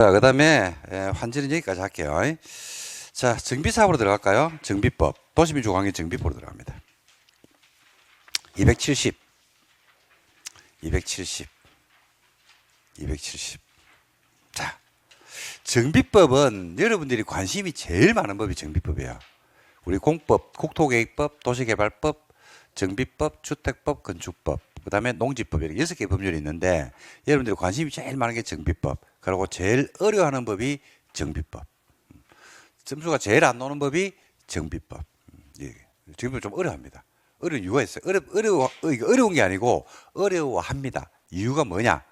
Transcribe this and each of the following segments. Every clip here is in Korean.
자, 그 다음에 환전은 여기까지 할게요. 자, 정비사업으로 들어갈까요? 정비법. 도시민주관계 정비법으로 들어갑니다. 270, 270, 270. 자, 정비법은 여러분들이 관심이 제일 많은 법이 정비법이에요. 우리 공법, 국토계획법, 도시개발법, 정비법, 주택법, 건축법, 그 다음에 농지법 이렇게 6개 법률이 있는데 여러분들이 관심이 제일 많은 게 정비법. 그리고 제일 어려워하는 법이 정비법. 점수가 제일 안 나오는 법이 정비법. 정비법 좀 어려워합니다. 어려운 이유가 있어요. 어려운 게 아니고 어려워합니다. 이유가 뭐냐?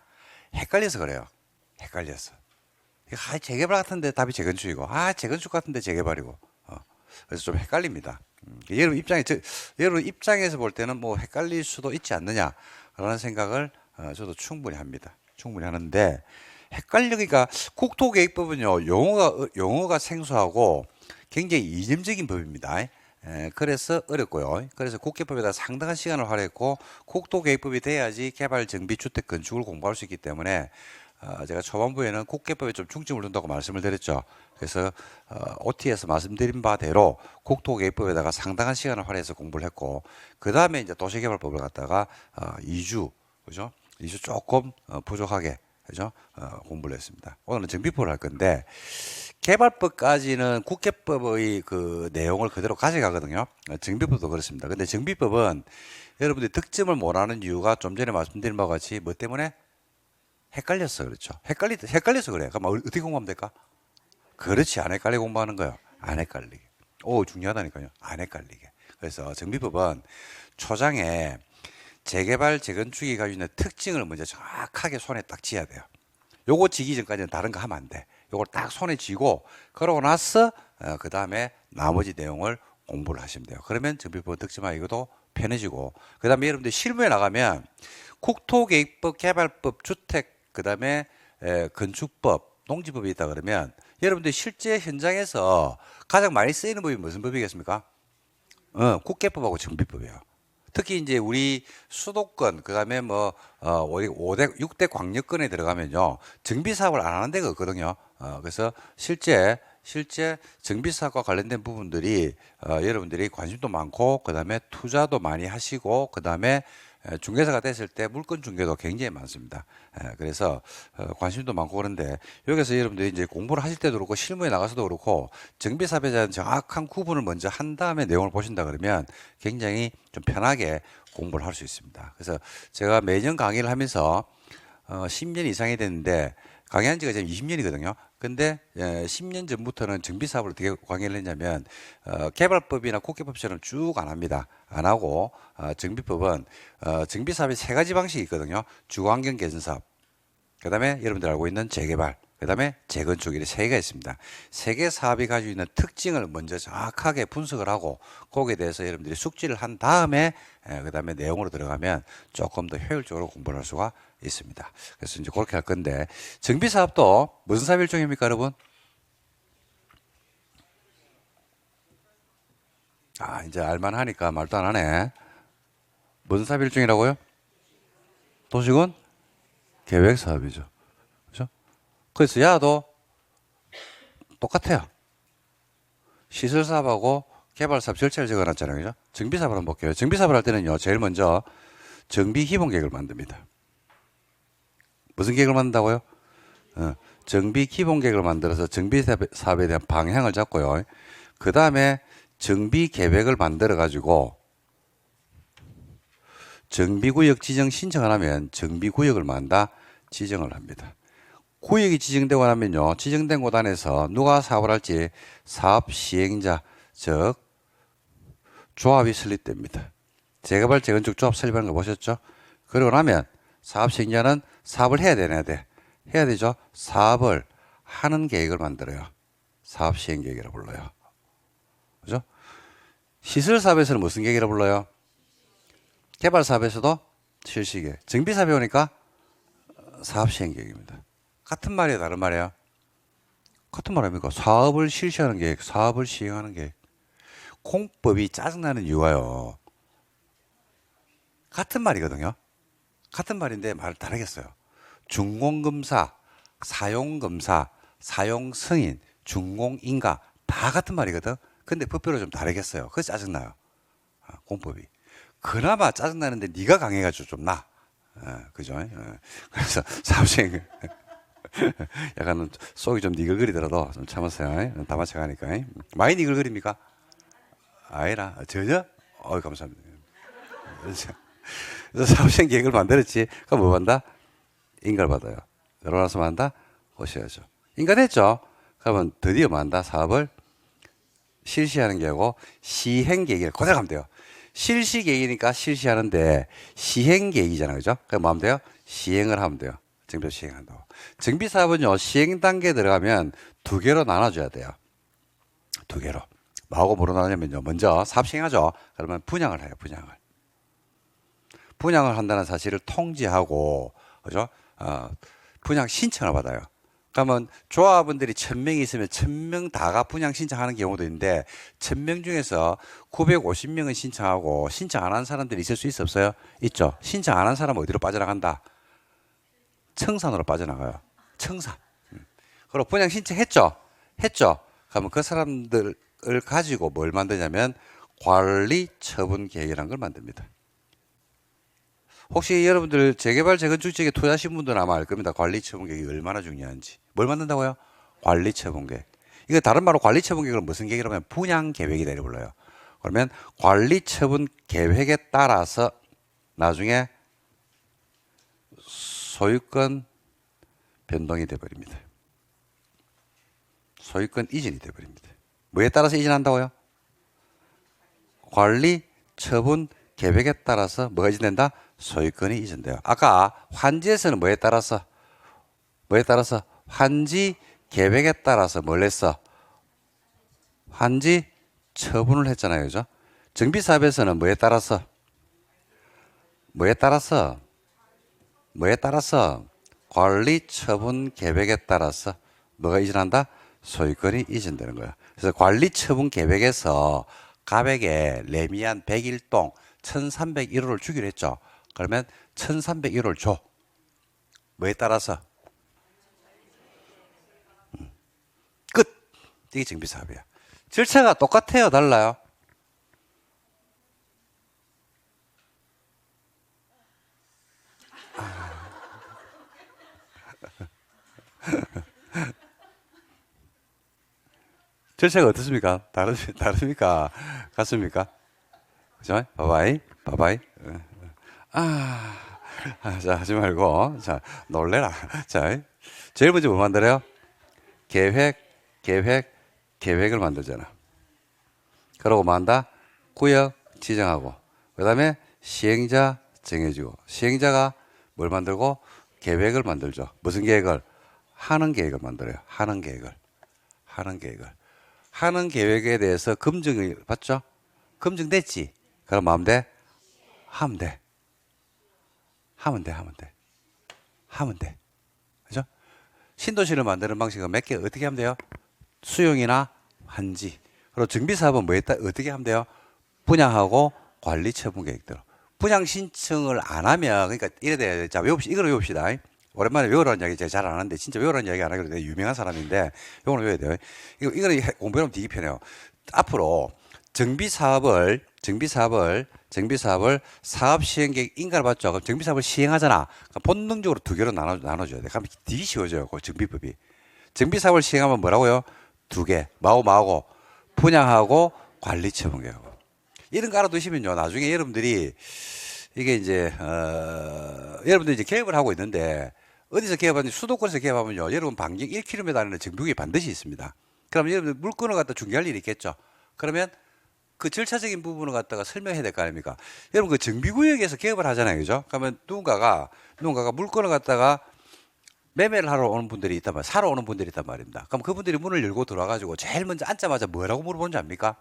헷갈려서 그래요. 헷갈려서. 재개발 같은데 답이 재건축이고, 재건축 같은데 재개발이고. 그래서 좀 헷갈립니다. 여러분 입장에서 볼 때는 뭐 헷갈릴 수도 있지 않느냐라는 생각을 저도 충분히 합니다. 충분히 하는데, 헷갈리기가 국토계획법은요, 용어가 생소하고 굉장히 이념적인 법입니다. 그래서 어렵고요. 그래서 국계법에다 상당한 시간을 할애했고 국토계획법이 돼야지 개발, 정비, 주택, 건축을 공부할 수 있기 때문에 제가 초반부에는 국계법에 좀 중점을 둔다고 말씀을 드렸죠. 그래서 OT에서 말씀드린 바대로 국토계획법에다가 상당한 시간을 할애해서 공부를 했고 그 다음에 이제 도시개발법을 갖다가 2주 그죠? 2주 조금 부족하게 그죠? 공부를 했습니다. 오늘은 정비법을 할 건데 개발법까지는 국계법의 그 내용을 그대로 가져가거든요. 정비법도 그렇습니다. 근데 정비법은 여러분들이 득점을 못하는 이유가 좀 전에 말씀드린 바와 같이 뭐 때문에 헷갈렸어 그렇죠. 헷갈려서 그래. 그럼 어떻게 공부하면 될까? 그렇지. 안 헷갈리게 공부하는 거예요. 안 헷갈리게. 오, 중요하다니까요. 안 헷갈리게. 그래서 정비법은 초장에 재개발, 재건축이 가지고 있는 특징을 먼저 정확하게 손에 딱 쥐어야 돼요. 요거 지기 전까지는 다른 거 하면 안 돼. 요걸 딱 손에 쥐고 그러고 나서 그 다음에 나머지 내용을 공부를 하시면 돼요. 그러면 정비법 득점하기 이것도 편해지고 그 다음에 여러분들 실무에 나가면 국토계획법, 개발법, 주택 그 다음에 건축법, 농지법이 있다 그러면 여러분들 실제 현장에서 가장 많이 쓰이는 법이 무슨 법이겠습니까? 국계법하고 정비법이에요. 특히 이제 우리 수도권 그다음에 뭐 5대 6대 광역권에 들어가면요 정비 사업을 안 하는 데가 없거든요. 그래서 실제 정비 사업과 관련된 부분들이 여러분들이 관심도 많고 그다음에 투자도 많이 하시고 그다음에 중개사가 됐을 때 물건 중개도 굉장히 많습니다. 그래서 관심도 많고 그런데 여기서 여러분들이 이제 공부를 하실 때도 그렇고 실무에 나가서도 그렇고 정비 사업에 대한 정확한 구분을 먼저 한 다음에 내용을 보신다 그러면 굉장히 좀 편하게 공부를 할 수 있습니다. 그래서 제가 매년 강의를 하면서 10년 이상이 됐는데 강의한 지가 지금 20년이거든요. 근데 10년 전부터는 정비 사업을 어떻게 강의를 했냐면 개발법이나 국계법처럼 쭉 안 합니다. 안 하고 정비법은 정비 사업이 세 가지 방식이 있거든요. 주거환경 개선 사업, 그다음에 여러분들 알고 있는 재개발, 그다음에 재건축 이렇게 세 개가 있습니다. 세 개 사업이 가지고 있는 특징을 먼저 정확하게 분석을 하고 거기에 대해서 여러분들이 숙지를 한 다음에 그다음에 내용으로 들어가면 조금 더 효율적으로 공부를 할 수가 있습니다. 그래서 이제 그렇게 할 건데 정비 사업도 무슨 사업 일종입니까, 여러분? 이제 알만하니까 말도 안 하네. 무슨 사업 일종이라고요? 도시군 계획 사업이죠. 그죠? 그래서 야도 똑같아요. 시설 사업하고 개발 사업 절차를 적어 놨잖아요. 그죠? 정비 사업을 한번 볼게요. 정비 사업을 할 때는요, 제일 먼저 정비 기본 계획을 만듭니다. 무슨 계획을 만든다고요? 정비 기본 계획을 만들어서 정비 사업에 대한 방향을 잡고요. 그 다음에 정비 계획을 만들어 가지고 정비구역 지정 신청을 하면 정비구역을 만다 지정을 합니다. 구역이 지정되고 나면요, 지정된 곳 안에서 누가 사업을 할지 사업 시행자, 즉 조합이 설립됩니다. 재개발, 재건축 조합 설립하는 거 보셨죠? 그러고 나면 사업 시행자는 사업을 해야 되나 돼. 해야 되죠. 사업을 하는 계획을 만들어요. 사업 시행 계획이라고 불러요. 그죠? 시설 사업에서는 무슨 계획이라고 불러요? 개발 사업에서도 실시 계획. 정비 사업에 오니까 사업 시행 계획입니다. 같은 말이에요, 다른 말이에요? 같은 말 아닙니까? 사업을 실시하는 계획, 사업을 시행하는 계획. 공법이 짜증나는 이유가요. 같은 말이거든요. 같은 말인데 말을 다르겠어요. 준공검사, 사용검사, 사용 승인, 준공 인가 다 같은 말이거든. 근데 법별로 좀 다르겠어요. 그래서 짜증나요. 공법이. 그나마 짜증나는데 네가 강해가지고 좀 나. 그죠? 그래서 사무실 약간 속이 좀 니글거리더라도 좀 참으세요. 다 맞춰가니까. 많이 니글거립니까? 아니라 전혀? 감사합니다. 그래서 사무실 계획을 만들었지. 그럼 뭐 받는다? 인가를 받아요. 그러고 나서 뭐 한다? 고셔야죠. 인가됐죠? 그러면 드디어 뭐 한다? 사업을 실시하는 계획이고 시행 계획을 그대로 가면 돼요. 실시 계획이니까 실시하는데 시행 계획이잖아요. 그죠? 그럼 뭐 하면 돼요? 시행을 하면 돼요. 정비 시행한다고. 정비 사업은요, 시행 단계에 들어가면 두 개로 나눠줘야 돼요. 두 개로. 뭐하고 뭐로 나누냐면요. 먼저 사업 시행하죠. 그러면 분양을 해요. 분양을. 분양을 한다는 사실을 통지하고, 그죠? 분양 신청을 받아요. 그러면 조합원들이 1000명이 있으면 1000명 다가 분양 신청하는 경우도 있는데 1000명 중에서 950명은 신청하고 신청 안 한 사람들이 있을 수 있어 없어요? 있죠. 신청 안 한 사람은 어디로 빠져나간다? 청산으로 빠져나가요. 청산. 그리고 분양 신청했죠? 했죠? 그러면 그 사람들을 가지고 뭘 만드냐면 관리 처분 계획이라는 걸 만듭니다. 혹시 여러분들 재개발 재건축 지역에 투자하신 분들은 아마 알 겁니다. 관리 처분 계획이 얼마나 중요한지. 뭘 만든다고요? 관리 처분 계획. 이거 다른 말로 관리 처분 계획은 무슨 계획이라고 하면 분양 계획이다 이렇게 불러요. 그러면 관리 처분 계획에 따라서 나중에 소유권 변동이 돼버립니다. 소유권 이전이 돼버립니다. 뭐에 따라서 이전한다고요? 관리 처분 계획에 따라서 뭐가 이전된다? 소유권이 이전돼요. 아까 환지에서는 뭐에 따라서 환지 계획에 따라서 뭘 했어? 환지 처분을 했잖아요. 그죠? 정비사업에서는 뭐에 따라서 관리 처분 계획에 따라서 뭐가 이전한다? 소유권이 이전되는 거야. 그래서 관리 처분 계획에서 갑에게 레미안 101동 1301호를 주기로 했죠. 그러면 1301호를 줘. 뭐에 따라서? 끝. 이게 정비사업이야. 절차가 똑같아요? 달라요? 절차가 어떻습니까? 다릅니까? 같습니까? 그죠? 바바이, 바바이. 자, 하지 말고. 자, 놀래라. 자, 제일 먼저 뭐 만들어요? 계획을 만들잖아. 그러고 뭐 한다? 구역 지정하고. 그 다음에 시행자 정해주고. 시행자가 뭘 만들고? 계획을 만들죠. 무슨 계획을? 하는 계획을 만들어요. 하는 계획을. 하는 계획에 대해서 검증을 받죠? 검증됐지? 그럼 뭐 하면 돼? 하면 돼. 그죠? 신도시를 만드는 방식은 몇 개 어떻게 하면 돼요? 수용이나 환지. 그리고 정비사업은 뭐 했다? 어떻게 하면 돼요? 분양하고 관리 처분 계획대로. 분양 신청을 안 하면, 그러니까 이래 돼. 자, 이거를 외웁시다. 오랜만에 외우라는 이야기 제가 잘 안 하는데, 진짜 외우라는 이야기 안 하기로 유명한 사람인데, 이거는 외워야 돼요. 이거는 공부하면 되게 편해요. 앞으로 정비사업을 사업 시행 계획 인가를 받죠. 그럼 정비사업을 시행하잖아. 그럼 본능적으로 두 개로 나눠줘야 돼. 그럼 되게 쉬워져요. 그 정비법이. 정비사업을 시행하면 뭐라고요? 두 개. 마고 분양하고 관리 처분 계획하고. 이런 거 알아두시면요. 나중에 여러분들이 이게 이제 여러분들이 이제 개업을 하고 있는데 어디서 개업하는지 수도권에서 개업하면요. 여러분 반경 1km 안에는 정비구역이 반드시 있습니다. 그럼 여러분들 물건을 갖다 중개할 일이 있겠죠. 그러면 그 절차적인 부분을 갖다가 설명해야 될 거 아닙니까? 여러분 그 정비구역에서 개업을 하잖아요. 그죠? 그러면 누군가가 물건을 갖다가 매매를 하러 오는 분들이 있단 말이에요. 사러 오는 분들이 있단 말입니다. 그럼 그분들이 문을 열고 들어와가지고 제일 먼저 앉자마자 뭐라고 물어보는지 압니까?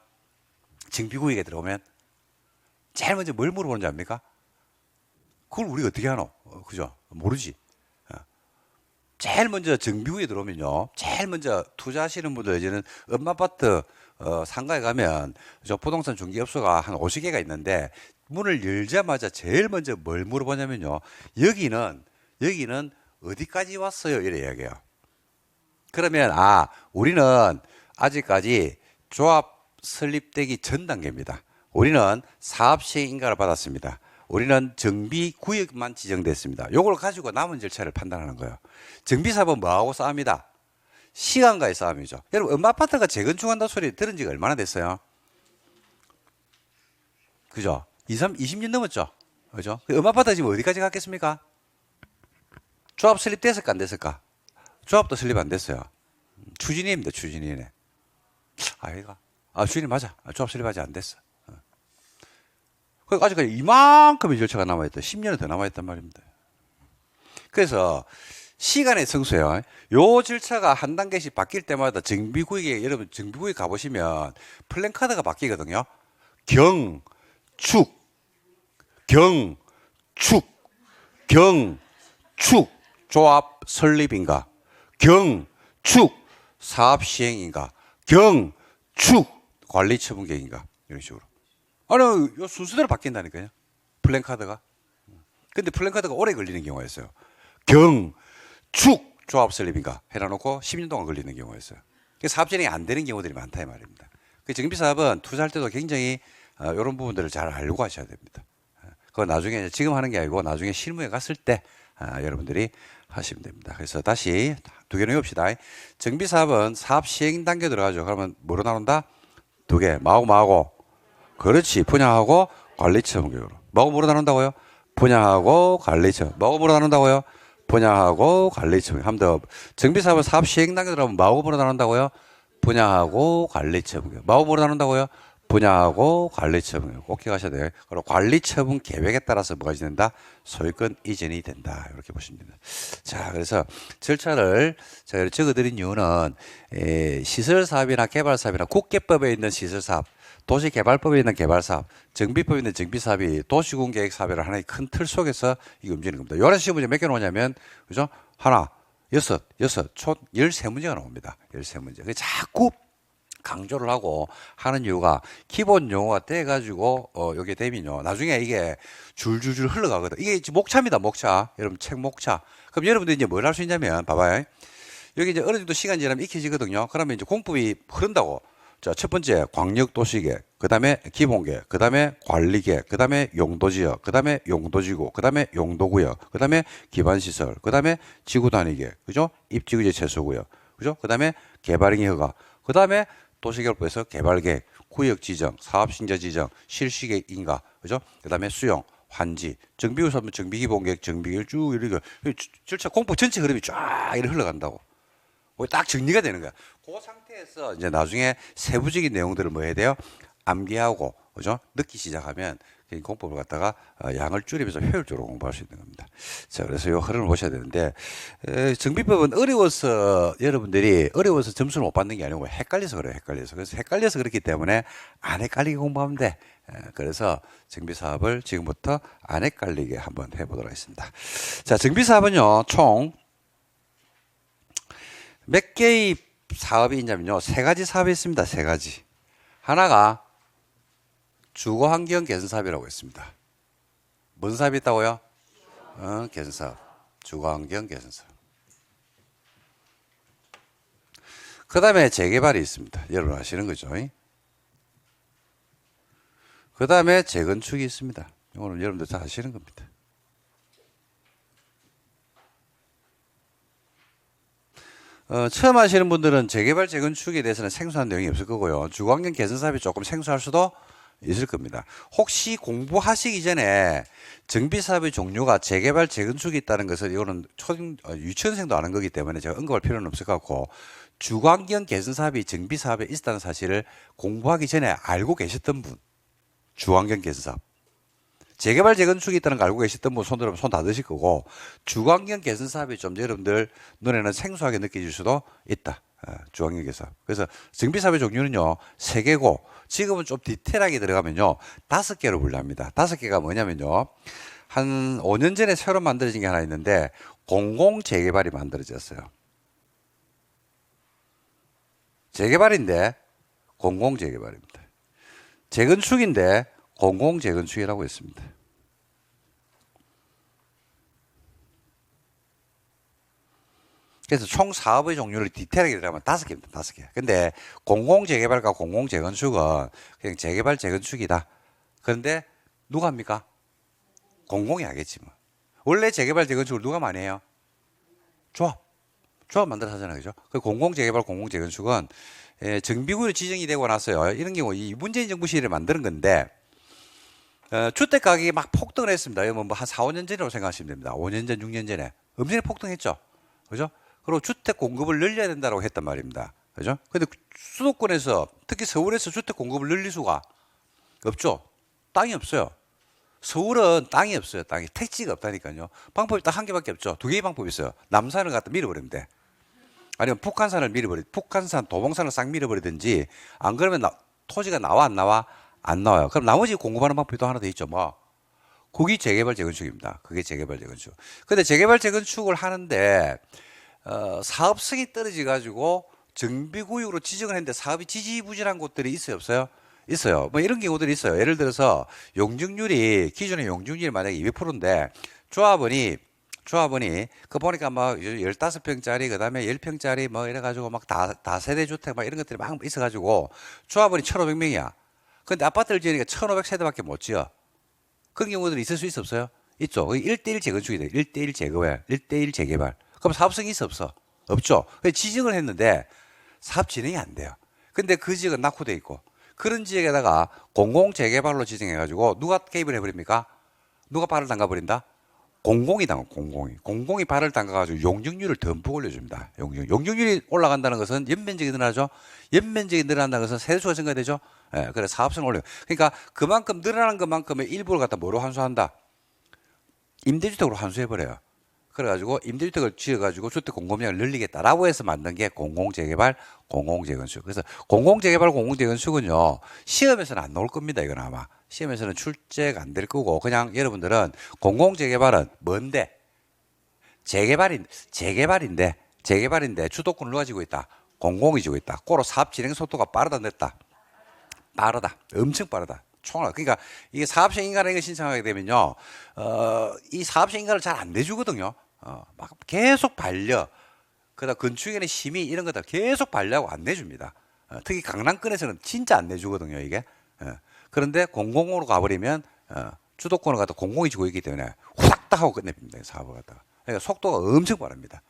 정비구역에 들어오면 제일 먼저 뭘 물어보는지 압니까? 그걸 우리가 어떻게 하노? 그죠? 모르지. 제일 먼저 정비구역에 들어오면요. 제일 먼저 투자하시는 분들 이제는 엄마아파트 상가에 가면 저 부동산 중개업소가 한 50개가 있는데 문을 열자마자 제일 먼저 뭘 물어보냐면요. 여기는 어디까지 왔어요? 이래 이야기해요. 그러면 우리는 아직까지 조합 설립되기 전 단계입니다. 우리는 사업 시행 인가를 받았습니다. 우리는 정비 구역만 지정됐습니다. 요걸 가지고 남은 절차를 판단하는 거예요. 정비 사업은 뭐하고 싸웁니다? 시간과의 싸움이죠. 여러분, 엄마 아파트가 재건축한다 소리 들은 지가 얼마나 됐어요? 그죠? 20년 넘었죠? 그죠? 엄마 아파트 지금 어디까지 갔겠습니까? 조합 설립 됐을까, 안 됐을까? 조합도 설립 안 됐어요. 추진위입니다, 추진위네. 추진위 맞아. 조합 설립 아직 안 됐어. 아직까지 이만큼의 절차가 남아있다. 10년은 더 남아있단 말입니다. 그래서 시간의 성수예요. 요 절차가 한 단계씩 바뀔 때마다 정비구역에, 여러분 정비구역 가보시면 플랜카드가 바뀌거든요. 경축, 조합 설립인가, 경축 사업 시행인가, 경축 관리 처분 계획인가, 이런 식으로. 요 순서대로 바뀐다니까요. 플랜카드가. 근데 플랜카드가 오래 걸리는 경우가 있어요. 경축 조합 설립인가 해놔놓고 10년 동안 걸리는 경우가 있어요. 사업 진행이 안 되는 경우들이 많다 이 말입니다. 정비 사업은 투자할 때도 굉장히 이런 부분들을 잘 알고 하셔야 됩니다. 그건 나중에 지금 하는 게 아니고 나중에 실무에 갔을 때 여러분들이 하시면 됩니다. 그래서 다시 두 개는 외웁시다. 정비 사업은 사업 시행 단계 들어가죠. 그러면 뭐로 나눈다? 두 개. 뭐하고? 그렇지. 분양하고 관리 처분 계획으로. 뭐로 나눈다고요? 분양하고 관리 처분. 뭐로 나눈다고요? 분양하고 관리 처분. 한 번 더. 정비 사업은 사업 시행 단계 들어가면 뭐로 나눈다고요? 분양하고 관리 처분 계획. 뭐로 나눈다고요? 분양하고 관리 처분 계획. 꼭 기억하셔야 돼요. 그리고 관리 처분 계획에 따라서 뭐가 진행된다? 소유권 이전이 된다. 이렇게 보시면 됩니다. 자, 그래서 절차를 제가 적어드린 이유는 시설 사업이나 개발 사업이나 국계법에 있는 시설 사업, 도시개발법에 있는 개발사업, 정비법에 있는 정비사업이 도시군계획 사업이라는 하나의 큰 틀 속에서 이거 움직이는 겁니다. 요런 시험 문제 몇 개 나오냐면, 그죠? 하나, 총 13문제가 나옵니다. 13문제. 그래서 자꾸 강조를 하고 하는 이유가 기본 용어가 돼가지고, 요게 되면요. 나중에 이게 줄줄줄 흘러가거든. 이게 목차입니다, 목차. 여러분, 책 목차. 그럼 여러분들이 이제 뭘 할 수 있냐면, 봐봐요. 여기 이제 어느 정도 시간 지나면 익혀지거든요. 그러면 이제 공법이 흐른다고. 자, 첫 번째 광역도시계획, 그 다음에 기본계획, 그 다음에 관리계획, 그 다음에 용도지역, 그 다음에 용도지구, 그 다음에 용도구역, 그 다음에 기반시설, 그 다음에 지구단위계획, 그죠? 입지구제 최소구역, 그죠? 그 다음에 개발행위 허가, 그 다음에 도시개발법에서 개발계획, 구역지정, 사업신자 지정, 실시계획 인가, 그죠? 그 다음에 수용, 환지, 정비우사면 정비기본계획, 정비계획 쭉 이렇게 절차 공법 전체 흐름이 쫙 이렇게 흘러간다고. 딱 정리가 되는 거야. 그 상태에서 이제 나중에 세부적인 내용들을 뭐 해야 돼요? 암기하고, 그죠? 넣기 시작하면 공법을 갖다가 양을 줄이면서 효율적으로 공부할 수 있는 겁니다. 자, 그래서 이 흐름을 보셔야 되는데, 정비법은 여러분들이 어려워서 점수를 못 받는 게 아니고 헷갈려서 그래요, 헷갈려서. 그래서 헷갈려서 그렇기 때문에 안 헷갈리게 공부하면 돼. 그래서 정비사업을 지금부터 안 헷갈리게 한번 해보도록 하겠습니다. 자, 정비사업은요, 총 몇 개의 사업이 있냐면요. 세 가지 사업이 있습니다. 세 가지. 하나가 주거환경 개선 사업이라고 있습니다. 뭔 사업이 있다고요? 개선 사업. 주거환경 개선 사업. 그 다음에 재개발이 있습니다. 여러분 아시는 거죠? 그 다음에 재건축이 있습니다. 이거는 여러분들 다 아시는 겁니다. 처음 하시는 분들은 재개발, 재건축에 대해서는 생소한 내용이 없을 거고요. 주거환경 개선 사업이 조금 생소할 수도 있을 겁니다. 혹시 공부하시기 전에 정비 사업의 종류가 재개발, 재건축이 있다는 것을 이거는 유치원생도 아는 거기 때문에 제가 언급할 필요는 없을 것 같고, 주거환경 개선 사업이 정비 사업에 있다는 사실을 공부하기 전에 알고 계셨던 분, 주거환경 개선 사업. 재개발, 재건축이 있다는 걸 알고 계셨던 분 손 들으면 손 다 드실 거고, 주거환경 개선 사업이 좀 여러분들 눈에는 생소하게 느껴질 수도 있다. 주거환경 개선 사업. 그래서 정비 사업의 종류는요, 3개고, 지금은 좀 디테일하게 들어가면요, 5개로 분류합니다. 5개가 뭐냐면요, 한 5년 전에 새로 만들어진 게 하나 있는데, 공공재개발이 만들어졌어요. 재개발인데, 공공재개발입니다. 재건축인데, 공공재건축이라고 했습니다. 그래서 총 사업의 종류를 디테일하게 들어가면 5개입니다. 5개. 근데 공공재개발과 공공재건축은 그냥 재개발, 재건축이다. 그런데 누가 합니까? 공공이 하겠지 뭐. 원래 재개발, 재건축을 누가 많이 해요? 조합. 조합 만들어서 하잖아요. 그죠? 그 공공재개발, 공공재건축은 정비구역으로 지정이 되고 나서요. 이런 경우 이 문재인 정부 시절에 만드는 건데 주택 가격이 막 폭등을 했습니다. 뭐 한 4, 5년 전이라고 생각하시면 됩니다. 5년 전, 6년 전에. 엄청나게 폭등했죠. 그죠? 그리고 주택 공급을 늘려야 된다고 했단 말입니다. 그죠? 근데 수도권에서, 특히 서울에서 주택 공급을 늘릴 수가 없죠. 땅이 없어요. 서울은 땅이 없어요. 땅이. 택지가 없다니까요. 방법이 딱 한 개밖에 없죠. 두 개의 방법이 있어요. 남산을 갖다 밀어버리면 돼. 아니면 북한산을 북한산, 도봉산을 싹 밀어버리든지, 안 그러면 토지가 나와, 안 나와? 안 나와요. 그럼 나머지 공급하는 방법이 또 하나 더 있죠. 뭐? 그게 재개발, 재건축입니다. 그게 재개발, 재건축. 근데 재개발, 재건축을 하는데, 사업성이 떨어져가지고 정비구역으로 지정을 했는데 사업이 지지부진한 곳들이 있어요, 없어요? 있어요. 뭐 이런 경우들이 있어요. 예를 들어서 용적률이, 기존의 용적률이 만약에 200%인데 조합원이 그 보니까 막 15평짜리 그다음에 10평짜리 뭐 이래가지고 막 다세대 주택 막 이런 것들이 막 있어가지고 조합원이 1,500명이야. 근데 아파트를 지으니까 1,500세대밖에 못 지어. 그런 경우들이 있을 수 있어, 없어요? 있죠. 1대1 재건축이 돼. 1대1 재개발, 1대1 재개발. 그럼 사업성이 있어, 없어? 없죠. 지정을 했는데 사업 진행이 안 돼요. 근데 그 지역은 낙후돼 있고 그런 지역에다가 공공재개발로 지정해가지고 누가 개입을 해버립니까? 누가 발을 담가버린다? 공공이 발을 담가가지고 용적률을 듬뿍 올려줍니다. 용적률이 올라간다는 것은 연면적이 늘어나죠. 연면적이 늘어난다는 것은 세수가 증가되죠. 예, 그래 사업성을 올려. 그러니까 그만큼 늘어나는 것만큼의 일부를 갖다 뭐로 환수한다? 임대주택으로 환수해버려요. 그래가지고 임대주택을 지어가지고 주택 공급량을 늘리겠다라고 해서 만든 게 공공재개발, 공공재건축. 그래서 공공재개발, 공공재건축은요 시험에서는 안 나올 겁니다. 이건 아마 시험에서는 출제가 안 될 거고 그냥 여러분들은 공공재개발은 뭔데? 재개발인데 주도권을 누가 지고 있다? 공공이 지고 있다. 고로 사업 진행 속도가 빠르다, 늦다? 빠르다. 엄청 빠르다. 총알. 그러니까 이게 사업형 인가라는 걸 신청하게 되면요, 이 사업형 인가를 잘 안 내주거든요. 막 계속 반려. 그다음 건축위원회 심의 이런 것들 계속 반려하고 안 내줍니다. 특히 강남권에서는 진짜 안 내주거든요, 이게. 그런데 공공으로 가버리면 주도권을 갖다 공공이 지고 있기 때문에 후닥닥 하고 끝냅니다. 사업을 갖다가. 그러니까 속도가 엄청 빠릅니다.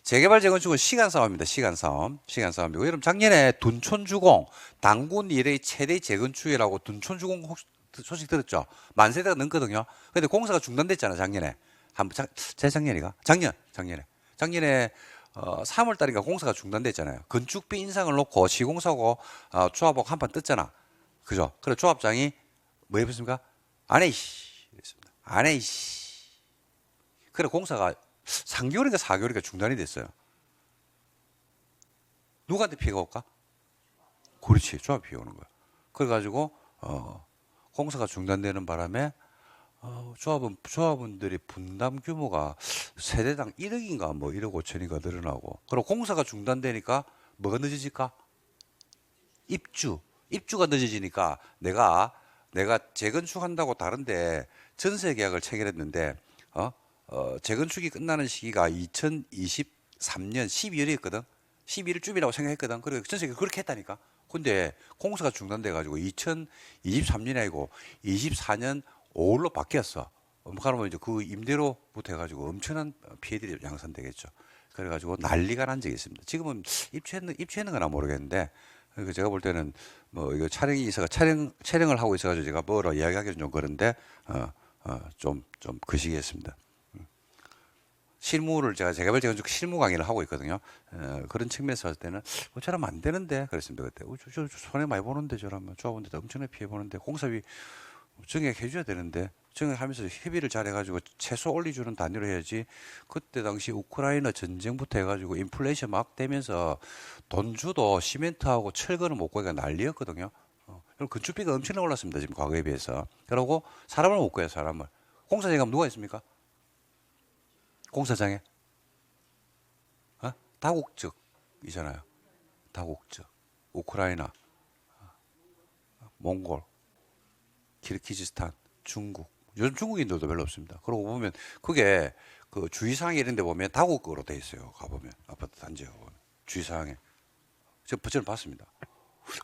재개발, 재건축은 시간 싸움입니다. 시간 싸움이고. 여러분 작년에 둔촌주공 당군 이래의 최대 재건축이라고 둔촌주공 혹시 소식 들었죠? 만세대가 넘거든요. 근데 공사가 중단됐잖아 작년에. 재작년이가? 작년에 3월 달인가 공사가 중단됐잖아요. 건축비 인상을 놓고 시공사고 조합하고 한판 떴잖아. 그죠? 그래 조합장이 뭐 해봤습니까? 안 해, 이씨. 이랬습니다. 안 해, 이씨. 그래 공사가 3개월인가 4개월인가 중단이 됐어요. 누구한테 피해가 올까? 그렇지, 조합 피해 오는 거야. 그래가지고 공사가 중단되는 바람에 조합원들이 분담 규모가 세대당 1억인가 뭐 1억 5천인가 늘어나고, 그리고 공사가 중단되니까 뭐가 늦어질까? 입주가 늦어지니까 내가 재건축한다고 다른데 전세 계약을 체결했는데 재건축이 끝나는 시기가 2023년 12월이었거든. 11월쯤이라고 생각했거든. 그리고 전세 계약 그렇게 했다니까. 근데 공사가 중단돼 가지고 2023년이 아니고 24년 5월로 바뀌었어. 그러면 이제 그 임대로부터 해가지고 엄청난 피해들이 양산되겠죠. 그래가지고 난리가 난 적이 있습니다. 지금은 입주했는 거나 모르겠는데, 그러니까 제가 볼 때는 뭐 이거 촬영이 있어가 촬영을 하고 있어가지고 제가 뭐라 이야기하기는 좀 그런데 좀 그 시기였습니다. 실무를 제가 재개발 재건축 실무 강의를 하고 있거든요. 그런 측면에서 할 때는 저러면 안 되는데 그랬습니다. 그때 저 손해 많이 보는데 저러면 조합원들 엄청나게 피해 보는데 공사비 증액해 줘야 되는데 증액하면서 협의를 잘 해가지고 최소 올려주는 단위로 해야지. 그때 당시 우크라이나 전쟁부터 해가지고 인플레이션 막 되면서 돈 주도 시멘트하고 철근을 못 구하니까 난리였거든요. 그리고 건축비가 엄청나게 올랐습니다. 지금 과거에 비해서. 그러고 사람을 못 구해요. 사람을. 공사장에 가면 누가 있습니까? 공사장에 다국적이잖아요. 다국적. 우크라이나, 몽골, 키르기즈스탄, 중국. 요즘 중국인들도 별로 없습니다. 그러고 보면 그게 그 주의사항 이런 데 보면 다국어로 돼 있어요. 가보면 아파트 단지에 가보면 주의사항에 저는 봤습니다.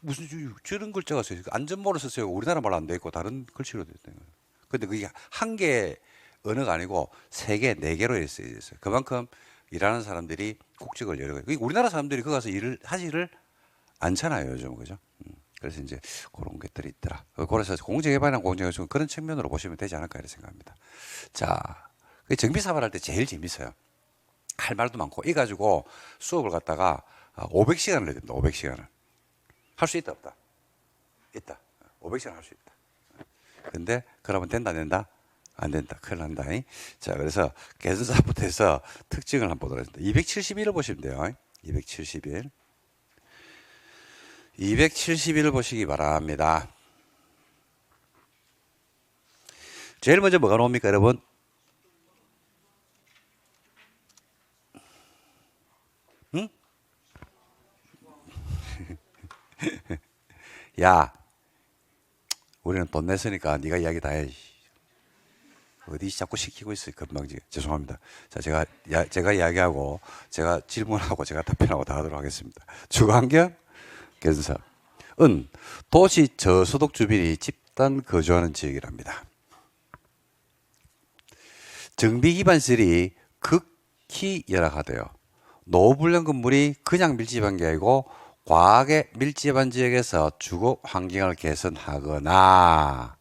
무슨 저런 글자가 써요. 안전모를 썼어요. 우리나라 말로 안 돼 있고 다른 글씨로 돼 있는 거예요. 근데 그게 한 개 언어가 아니고 세 개, 네 개로 있어요. 그만큼 일하는 사람들이 국적을 여러 개. 우리나라 사람들이 거기 가서 일을 하지를 않잖아요, 요즘 그죠? 그래서 이제 그런 것들이 있더라. 그래서 공정개발이나 공정교육 그런 측면으로 보시면 되지 않을까 이렇게 생각합니다. 자, 정비사업을 할 때 제일 재밌어요. 할 말도 많고 이 가지고 수업을 갖다가 500시간을 해야 됩니다. 500시간을 할 수 있다 없다? 있다. 500시간 할 수 있다. 근데 그러면 된다 안 된다? 안 된다. 큰일 난다. 자, 그래서 개선사부터 해서 특징을 한번 보도록 하겠습니다. 271을 보시면 돼요. 271. 271을 보시기 바랍니다. 제일 먼저 뭐가 나옵니까, 여러분? 응? 야, 우리는 돈 냈으니까 네가 이야기 다 해. 어디 자꾸 시키고 있어요. 건방지게. 죄송합니다. 자, 제가 이야기하고, 제가 질문하고, 제가 답변하고 다 하도록 하겠습니다. 주거환경 개선사업. 은, 도시 저소득 주민이 집단 거주하는 지역이랍니다. 정비 기반시설이 극히 열악하대요. 노후불량 건물이 그냥 밀집한 게 아니고, 과하게 밀집한 지역에서 주거 환경을 개선하거나,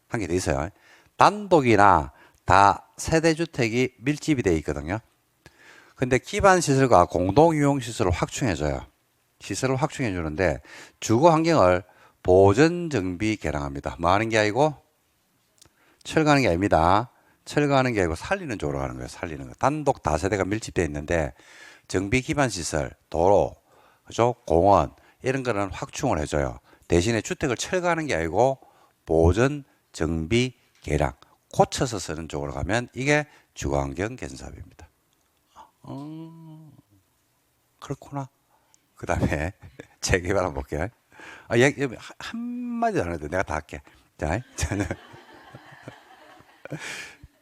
한 개 더 있어요. 단독이나 다세대주택이 밀집이 되어 있거든요. 근데 기반시설과 공동이용시설을 확충해줘요. 시설을 확충해 주는데 주거 환경을 보전 정비 개량합니다. 뭐 하는 게 아니고 철거하는 게 아닙니다. 철거하는 게 아니고 살리는 쪽으로 가는 거예요. 살리는 거. 단독 다세대가 밀집되어 있는데 정비 기반 시설, 도로, 그죠? 공원 이런 거는 확충을 해줘요. 대신에 주택을 철거하는 게 아니고 보전 정비 개량 고쳐서 쓰는 쪽으로 가면 이게 주거환경 개선사업입니다. 그렇구나. 그 다음에 재개발 한번 볼게요. 한마디도 안 해도 내가 다 할게. 자, 저는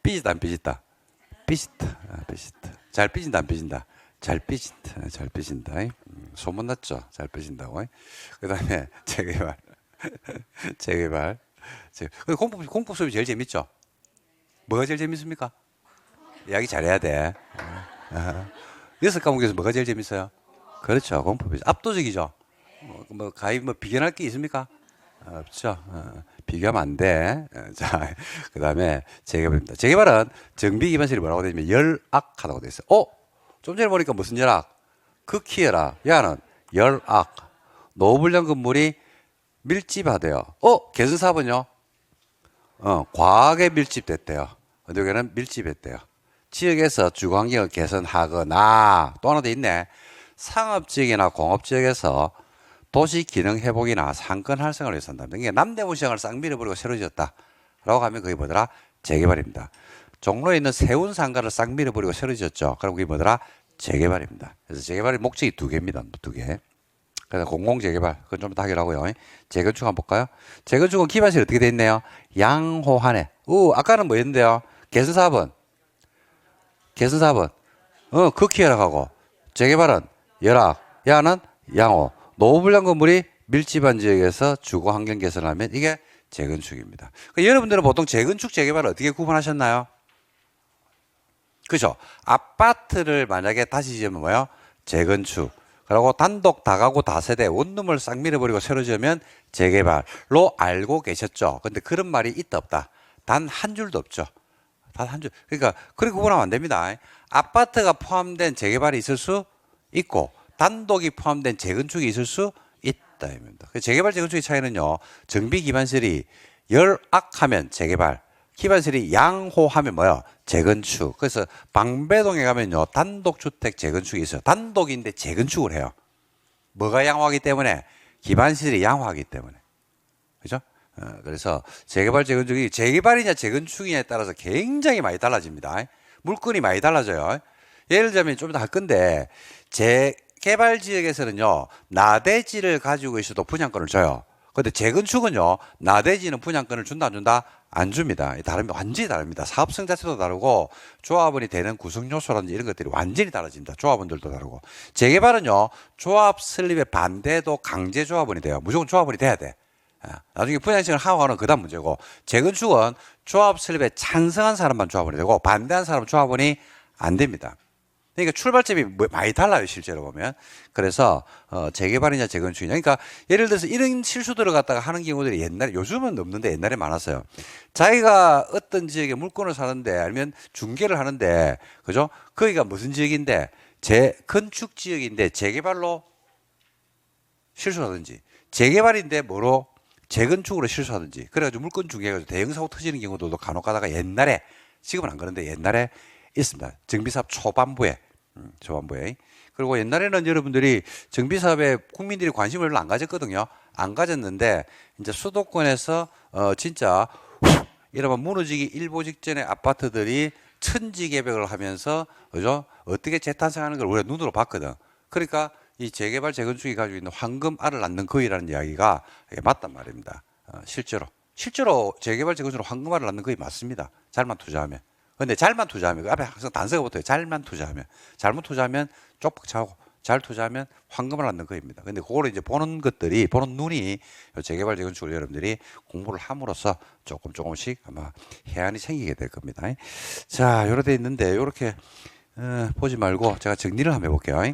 삐지다 안 삐지다? 삐지다. 삐지다. 잘 삐진다 안 삐진다? 잘 삐진다. 잘 삐진다. 소문났죠? 잘 삐진다고. 그 다음에 재개발. 재개발. 공법 수업이 제일 재밌죠? 뭐가 제일 재밌습니까? 이야기 잘해야 돼. 6과목에서 뭐가 제일 재밌어요? 그렇죠. 공법이 압도적이죠. 가히 비교할 게 있습니까? 없죠. 비교하면 안 돼. 자, 그 다음에 재개발입니다. 재개발은 정비 기반시설이 뭐라고 되어 있냐면 열악하다고 되어 있어요. 좀 전에 보니까 무슨 열악? 극히 열악. 야는 열악. 노후불량 건물이 밀집하대요. 개선사업은요? 과하게 밀집됐대요. 여기는 밀집했대요. 지역에서 주거환경을 개선하거나 또 하나 더 있네. 상업지역이나 공업지역에서 도시 기능 회복이나 상권 활성화를 위해서 한답니다. 이게 남대문 시장을 싹 밀어버리고 새로 지었다 라고 하면 그게 뭐더라? 재개발입니다. 종로에 있는 세운 상가를 싹 밀어버리고 새로 지었죠. 그럼 그게 뭐더라? 재개발입니다. 그래서 재개발의 목적이 두 개입니다. 두 개. 그래서 공공재개발, 그건 좀 더 하기로 하고요. 재건축 한번 볼까요? 재건축은 기반시설이 어떻게 돼 있네요? 양호하네. 아까는 뭐였는데요? 개선사업은? 극히 열악하고, 재개발은 열악, 야는 양호. 노후불량 건물이 밀집한 지역에서 주거 환경 개선하면 이게 재건축입니다. 그러니까 여러분들은 보통 재건축, 재개발을 어떻게 구분하셨나요? 그죠? 아파트를 만약에 다시 지으면 뭐요? 재건축. 그리고 단독 다가구 다세대 원룸을 싹 밀어버리고 새로 지으면 재개발로 알고 계셨죠. 근데 그런 말이 있다 없다. 단 한 줄도 없죠. 단 한 줄. 그러니까 그렇게 구분하면 안 됩니다. 아파트가 포함된 재개발이 있을 수 있고 단독이 포함된 재건축이 있을 수 있다. 재개발 재건축의 차이는요. 정비 기반시설이 열악하면 재개발, 기반시설이 양호하면 뭐야? 재건축. 그래서 방배동에 가면요. 단독주택 재건축이 있어요. 단독인데 재건축을 해요. 뭐가 양호하기 때문에? 기반시설이 양호하기 때문에. 그죠? 그래서 재개발 재건축이 재개발이냐 재건축이냐에 따라서 굉장히 많이 달라집니다. 물건이 많이 달라져요. 예를 들자면 좀 더 할 건데 재개발 지역에서는요. 나대지를 가지고 있어도 분양권을 줘요. 근데 재건축은요. 나대지는 분양권을 준다 안 준다? 안 줍니다. 다릅니다. 완전히 다릅니다. 사업성 자체도 다르고 조합원이 되는 구성 요소라든지 이런 것들이 완전히 달라집니다. 조합원들도 다르고. 재개발은요, 조합 설립의 반대도 강제 조합원이 돼요. 무조건 조합원이 돼야 돼. 나중에 분양식을 하고 하는 그다음 문제고, 재건축은 조합 설립에 찬성한 사람만 조합원이 되고 반대한 사람은 조합원이 안 됩니다. 그러니까 출발점이 많이 달라요, 실제로 보면. 그래서 재개발이냐 재건축이냐. 그러니까 예를 들어서 이런 실수들을 갖다가 하는 경우들이 옛날에, 요즘은 없는데 옛날에 많았어요. 자기가 어떤 지역에 물건을 사는데 아니면 중개를 하는데, 그죠? 거기가 무슨 지역인데 재건축 지역인데 재개발로 실수하든지, 재개발인데 뭐로 재건축으로 실수하든지, 그래가지고 물건 중개해가지고 대형 사고 터지는 경우도 간혹 가다가 옛날에, 지금은 안 그런데 옛날에 있습니다. 정비사업 초반부에. 그리고 옛날에는 여러분들이 정비사업에 국민들이 관심을 별로 안 가졌거든요. 안 가졌는데, 이제 수도권에서, 진짜, 이러면 무너지기 일보 직전의 아파트들이 천지개벽을 하면서, 그죠? 어떻게 재탄생하는 걸 우리가 눈으로 봤거든. 그러니까 이 재개발, 재건축이 가지고 있는 황금알을 낳는 거위라는 이야기가 맞단 말입니다. 실제로 재개발, 재건축으로 황금알을 낳는 거위 맞습니다. 잘만 투자하면. 근데 잘만 투자하면, 그 앞에 항상 단서가 붙어요. 잘만 투자하면. 잘못 투자하면 쪽박차고, 잘 투자하면 황금을 낳는 거입니다. 근데 그거를 이제 보는 눈이 재개발, 재건축을 여러분들이 공부를 함으로써 조금씩 아마 해안이 생기게 될 겁니다. 자, 요렇게 돼 있는데, 요렇게, 보지 말고 제가 정리를 한번 해볼게요.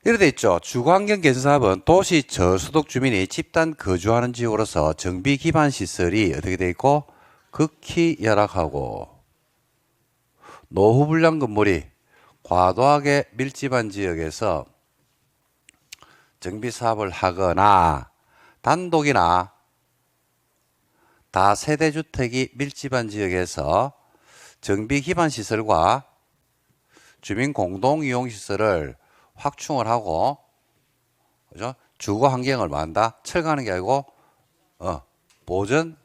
이렇게 돼 있죠. 주거환경 개선사업은 도시 저소득 주민이 집단 거주하는 지역으로서 정비 기반 시설이 어떻게 돼 있고, 극히 열악하고 노후 불량 건물이 과도하게 밀집한 지역에서 정비 사업을 하거나 단독이나 다세대 주택이 밀집한 지역에서 정비 기반 시설과 주민 공동 이용 시설을 확충을 하고, 그죠? 주거 환경을 뭐 한다? 철거하는 게 아니고 보전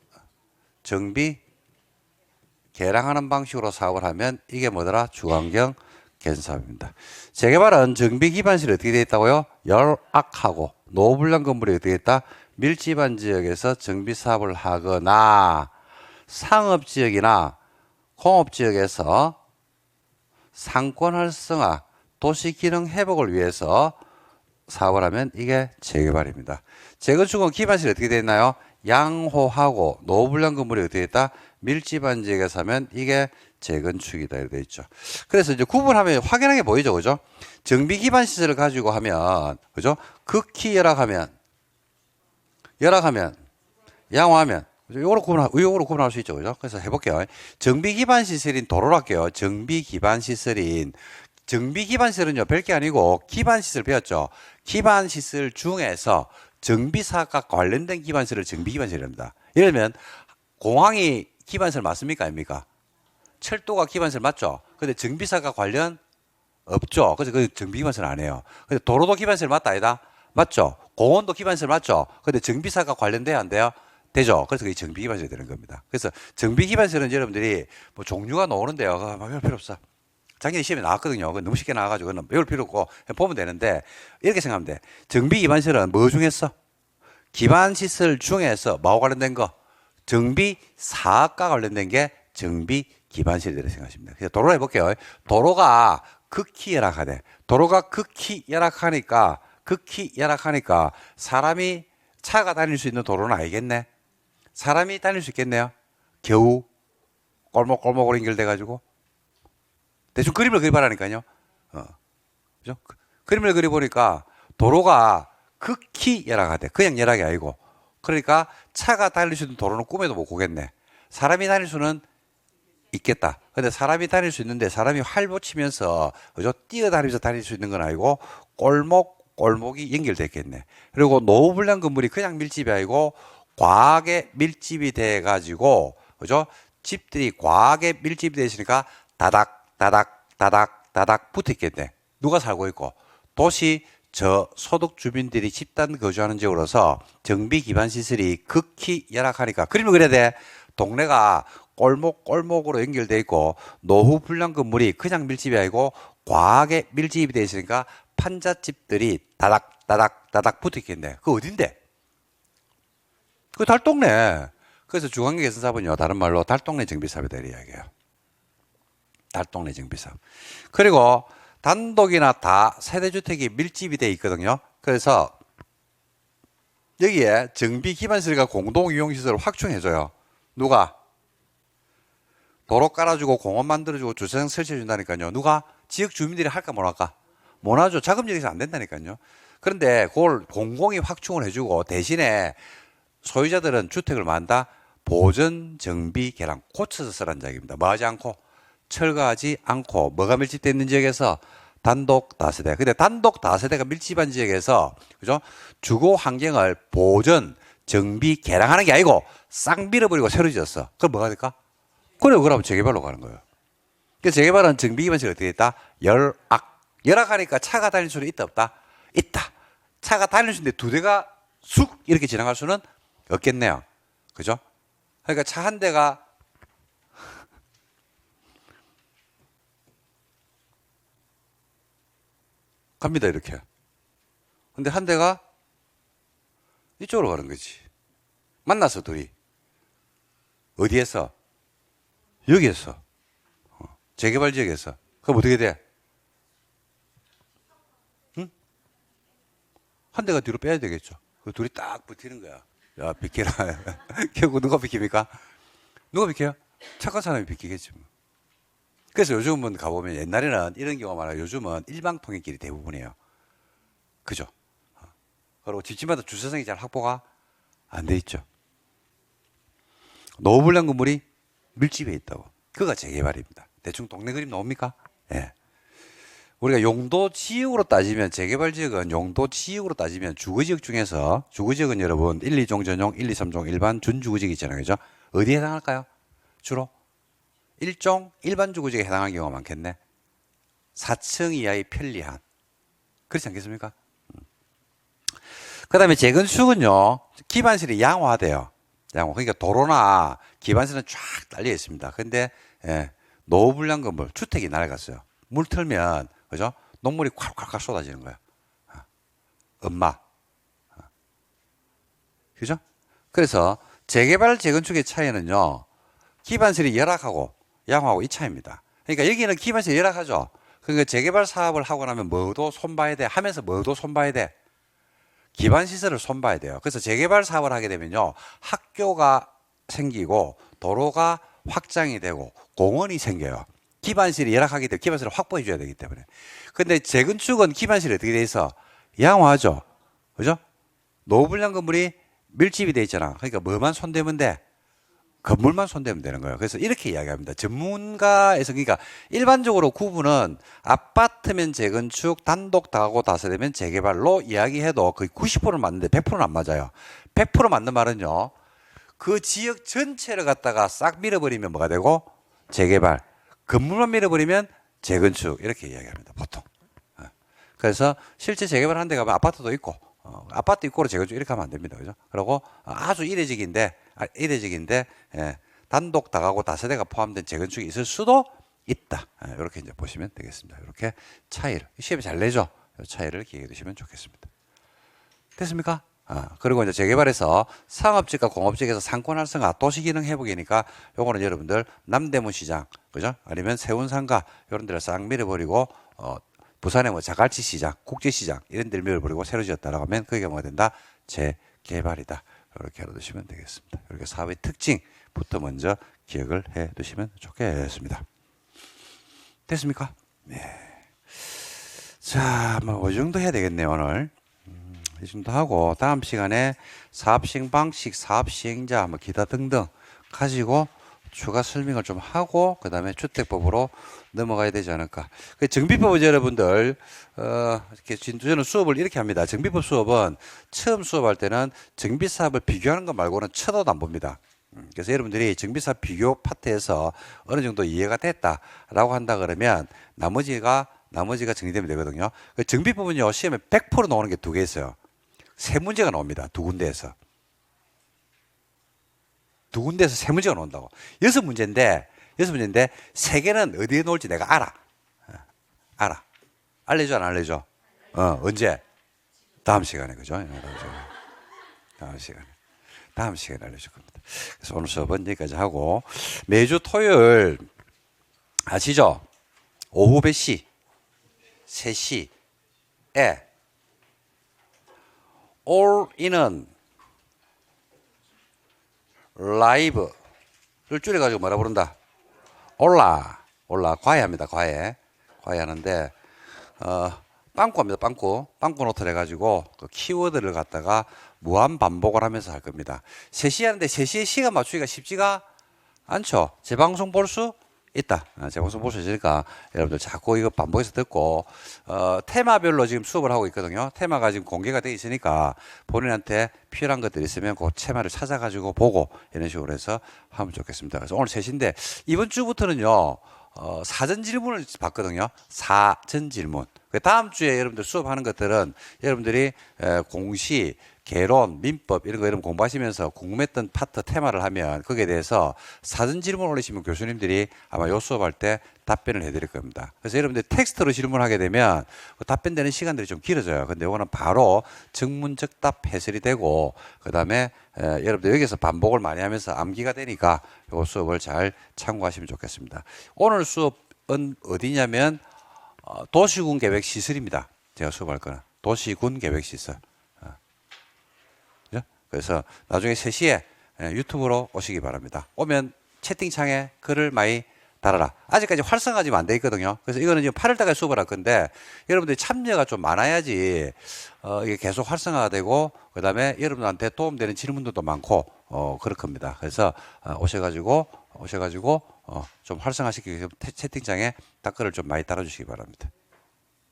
정비 개량하는 방식으로 사업을 하면 이게 뭐더라? 주거환경 개선 사업입니다. 재개발은 정비 기반실이 어떻게 되어 있다고요? 열악하고 노후 불량 건물이 어떻게 되어 있다? 밀집한 지역에서 정비 사업을 하거나 상업 지역이나 공업 지역에서 상권 활성화, 도시 기능 회복을 위해서 사업을 하면 이게 재개발입니다. 재건축은 기반실이 어떻게 되어 있나요? 양호하고 노후 불량 건물이 어떻게 있다? 밀집한 지역에서 하면 이게 재건축이다 이렇게 되어 있죠. 그래서 이제 구분하면 확연하게 보이죠, 그죠? 정비 기반 시설을 가지고 하면, 그죠? 극히 열악하면, 양호하면, 요거로 구분할 수 있죠, 그죠? 그래서 해볼게요. 정비 기반 시설인 도로로 할게요. 정비 기반 시설은요, 별게 아니고 기반 시설 배웠죠. 기반 시설 중에서 정비사업과 관련된 기반시설을 정비기반시설입니다. 예를 들면 공항이 기반시설 맞습니까? 아닙니까? 철도가 기반시설 맞죠? 근데 정비사업과 관련 없죠. 그래서 그 정비기반시설 안 해요. 근데 도로도 기반시설 맞다 아니다? 맞죠? 공원도 기반시설 맞죠? 근데 정비사업과 관련돼야 안 돼요? 되죠. 그래서 그게 정비기반시설이 되는 겁니다. 그래서 정비기반시설은 여러분들이 뭐 종류가 나오는데요. 막 배울 필요 없어. 작년에 시험에 나왔거든요. 너무 쉽게 나와가지고 배울 필요 없고 보면 되는데, 이렇게 생각하면 돼. 정비 기반시설은 뭐 중에서? 기반시설 중에서 뭐와 관련된 거? 정비 사업과 관련된 게 정비 기반시설이라고 생각하십니다. 그래서 도로로 해볼게요. 도로가 극히 열악하대. 도로가 극히 열악하니까 사람이 차가 다닐 수 있는 도로는 아니겠네. 사람이 다닐 수 있겠네요. 겨우 골목골목으로 연결돼가지고. 대충 그림을 그려봐라니까요. 그죠? 그림을 그려보니까 도로가 극히 열악하대. 그냥 열악이 아니고. 그러니까 차가 다닐 수 있는 도로는 꿈에도 못 보겠네. 사람이 다닐 수는 있겠다. 근데 사람이 다닐 수 있는데 사람이 활보 치면서, 그죠? 뛰어다니면서 다닐 수 있는 건 아니고 골목이 연결됐겠네. 그리고 노후 불량 건물이 그냥 밀집이 아니고 과하게 밀집이 돼가지고, 그죠? 집들이 과하게 밀집이 되어 있으니까 다닥 붙어 있겠네. 누가 살고 있고. 도시 저소득 주민들이 집단 거주하는 지역으로서 정비 기반 시설이 극히 열악하니까, 그림을 그려야 돼. 동네가 골목으로 연결돼 있고 노후 불량 건물이 그냥 밀집이 아니고 과하게 밀집이 되어 있으니까 판잣집들이 다닥 붙어 있겠네. 그거 어딘데? 그 달동네. 그래서 주관계 개선사업은요, 다른 말로 달동네 정비사업이다 이 이야기예요. 달동네 정비사업. 그리고 단독이나 다 세대주택이 밀집이 돼 있거든요. 그래서 여기에 정비 기반시설과 공동이용시설을 확충해줘요. 누가? 도로 깔아주고 공원 만들어주고 주차장 설치해준다니까요. 누가? 지역 주민들이 할까 못 할까? 못 하죠. 자금력에서 안 된다니까요. 그런데 그걸 공공이 확충을 해주고 대신에 소유자들은 주택을 뭐 한다? 보전, 정비, 개량 고쳐서 쓰라는 이야기입니다. 뭐 하지 않고? 철거하지 않고 뭐가 밀집되어 있는 지역에서 단독 다세대. 근데 단독 다세대가 밀집한 지역에서 그죠? 주거 환경을 보전, 정비, 개량하는 게 아니고 싹 밀어버리고 새로 지었어. 그럼 뭐가 될까? 그래, 그러면 재개발로 가는 거예요. 그래서 재개발은 정비 기반시설이 어떻게 있다? 열악. 열악하니까 차가 다닐 수는 있다 없다? 있다. 차가 다닐 수 있는데 두 대가 쑥 이렇게 지나갈 수는 없겠네요. 그죠? 그러니까 차 한 대가 갑니다, 이렇게. 근데 한 대가 이쪽으로 가는 거지. 만났어, 둘이. 어디에서? 여기에서. 재개발 지역에서. 그럼 어떻게 돼? 응? 한 대가 뒤로 빼야 되겠죠. 그 둘이 딱 붙이는 거야. 야, 비켜라. 결국 누가 비킵니까? 누가 비켜요? 착한 사람이 비키겠지. 뭐. 그래서 요즘은 가보면 옛날에는 이런 경우가 많아요. 요즘은 일방통행길이 대부분이에요. 그죠? 그리고 집집마다 주차장이 잘 확보가 안 돼 있죠. 노후불량 건물이 밀집해 있다고. 그거가 재개발입니다. 대충 동네 그림 나옵니까? 예. 우리가 용도 지역으로 따지면 재개발 지역은 용도 지역으로 따지면 주거지역 중에서 주거지역은 여러분 1, 2종 전용, 1, 2, 3종 일반 준주거지역 있잖아요. 그죠? 어디에 해당할까요? 주로 1종 일반 주거지역에 해당하는 경우가 많겠네. 4층 이하의 편리한. 그렇지 않겠습니까? 그 다음에 재건축은요, 기반실이 양호하대요. 양호. 그러니까 도로나 기반실은 쫙 딸려 있습니다. 근데, 예, 노후불량 건물, 주택이 낡았어요. 물 틀면, 그죠? 녹물이 콸콸콸 쏟아지는 거예요. 엄마. 그죠? 그래서 재개발, 재건축의 차이는요, 기반실이 열악하고 양호하고 이 차이입니다. 그러니까 여기는 기반실이 열악하죠. 그러니까 재개발 사업을 하고 나면 뭐도 손봐야 돼. 하면서 뭐도 손봐야 돼. 기반시설을 손봐야 돼요. 그래서 재개발 사업을 하게 되면요. 학교가 생기고 도로가 확장이 되고 공원이 생겨요. 기반실이 열악하기 때문에 기반실을 확보해 줘야 되기 때문에. 근데 재건축은 기반실이 어떻게 돼 있어? 양호하죠. 그죠? 노후불량 건물이 밀집이 돼 있잖아. 그러니까 뭐만 손대면 돼? 건물만 손대면 되는 거예요. 그래서 이렇게 이야기합니다. 전문가에서, 그러니까 일반적으로 구분은 아파트면 재건축, 단독 다가구 다세대면 재개발로 이야기해도 거의 90%는 맞는데 100%는 안 맞아요. 100% 맞는 말은요, 그 지역 전체를 갖다가 싹 밀어버리면 뭐가 되고? 재개발. 건물만 밀어버리면 재건축. 이렇게 이야기합니다. 보통. 그래서 실제 재개발 한 데 가면 아파트도 있고, 아파트 입구로 재건축 이렇게 하면 안 됩니다. 그죠? 그리고 아주 이례적인데, 예, 단독 다가구 다세대가 포함된 재건축이 있을 수도 있다. 이렇게 이제 보시면 되겠습니다. 이렇게 차이를, 시험에 잘 내죠? 이 차이를 기억해 두시면 좋겠습니다. 됐습니까? 그리고 이제 재개발에서 상업지과 공업지역에서 상권 활성화, 도시기능 회복이니까 요거는 여러분들 남대문 시장, 그죠? 아니면 세운상가 이런 데를 싹 밀어버리고, 부산의 뭐 자갈치 시장, 국제시장 이런 데를 밀어버리고 새로 지었다라고 하면 그게 뭐가 된다? 재개발이다. 이렇게 알아두시면 되겠습니다. 이렇게 사업의 특징부터 먼저 기억을 해 두시면 좋겠습니다. 됐습니까? 네. 자, 뭐, 이 정도 해야 되겠네요, 오늘. 이 정도 하고, 다음 시간에 사업 시행 방식, 사업 시행자, 뭐, 기타 등등 가지고 추가 설명을 좀 하고, 그 다음에 주택법으로 넘어가야 되지 않을까. 그 정비법은 여러분들, 이렇게 저는 수업을 이렇게 합니다. 정비법 수업은 처음 수업할 때는 정비사업을 비교하는 것 말고는 쳐다도 안 봅니다. 그래서 여러분들이 정비사업 비교 파트에서 어느 정도 이해가 됐다라고 한다 그러면 나머지가 정리되면 되거든요. 그 정비법은요, 시험에 100% 나오는 게 두 개 있어요. 세 문제가 나옵니다. 두 군데에서. 두 군데에서 세 문제가 나온다고. 여섯 문제인데 세 개는 어디에 놓을지 내가 알아. 알아. 알려줘, 안 알려줘? 언제? 다음 시간에, 그죠? 다음 시간에. 다음 시간에 알려줄 겁니다. 그래서 오늘 수업은 여기까지 하고 매주 토요일 아시죠? 오후 몇 시? 3시에 All in은 라이브를 줄여가지고 뭐라 부른다? 올라 과외합니다. 과외 하는데 빵꾸합니다. 빵꾸 노트를 해가지고 그 키워드를 갖다가 무한 반복을 하면서 할 겁니다. 3시에 하는데 3시에 시간 맞추기가 쉽지가 않죠. 재방송 볼 수 있다. 재방송 볼 수 있으니까 여러분들 자꾸 이거 반복해서 듣고 테마별로 지금 수업을 하고 있거든요. 테마가 지금 공개가 돼 있으니까 본인한테 필요한 것들이 있으면 그 테마를 찾아가지고 보고 이런 식으로 해서 하면 좋겠습니다. 그래서 오늘 3시인데 이번 주부터는요 사전 질문을 받거든요. 사전 질문. 다음 주에 여러분들 수업하는 것들은 여러분들이 공시, 개론, 민법 이런 거 여러분 공부하시면서 궁금했던 파트 테마를 하면 거기에 대해서 사전 질문 올리시면 교수님들이 아마 요 수업할 때 답변을 해드릴 겁니다. 그래서 여러분들 텍스트로 질문하게 되면 답변되는 시간들이 좀 길어져요. 근데 요거는 바로 즉문즉답 해설이 되고 그 다음에 여러분들 여기서 반복을 많이 하면서 암기가 되니까 요 수업을 잘 참고하시면 좋겠습니다. 오늘 수업은 어디냐면 도시군 계획 시설입니다. 제가 수업할 거는 도시군 계획 시설. 그래서 나중에 3시에 유튜브로 오시기 바랍니다. 오면 채팅창에 글을 많이 달아라. 아직까지 활성화 지금 안 돼 있거든요. 그래서 이거는 지금 8월달까지 수업을 할 건데 여러분들이 참여가 좀 많아야지 이게 계속 활성화가 되고 그 다음에 여러분들한테 도움되는 질문들도 많고 그럴 겁니다. 그래서 오셔가지고 좀 활성화시키기 위해서 채팅창에 댓글을 좀 많이 달아주시기 바랍니다.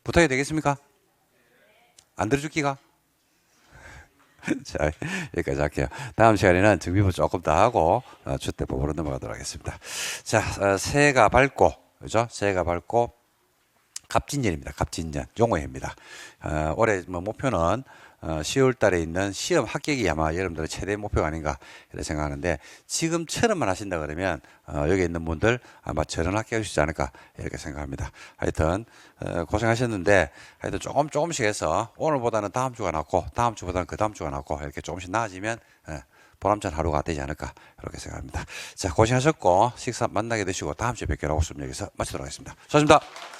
부탁이 되겠습니까? 안 들어주기가? 자, 여기까지 할게요. 다음 시간에는 정비부 조금 더 하고 주택법으로 넘어가도록 하겠습니다. 자, 새해가 밝고, 그죠? 새해가 밝고 갑진년입니다. 갑진년 용어입니다. 올해 목표는 10월 달에 있는 시험 합격이 아마 여러분들의 최대 목표가 아닌가 이렇게 생각하는데 지금처럼만 하신다 그러면 여기 있는 분들 아마 저런 합격할 수 있지 않을까 이렇게 생각합니다. 하여튼 고생하셨는데 하여튼 조금씩 해서 오늘보다는 다음 주가 낫고 다음 주보다는 그 다음 주가 낫고 이렇게 조금씩 나아지면 보람찬 하루가 되지 않을까 이렇게 생각합니다. 자, 고생하셨고 식사 만나게 되시고 다음 주에 뵙기로 하고 수업 여기서 마치도록 하겠습니다. 수고하셨습니다.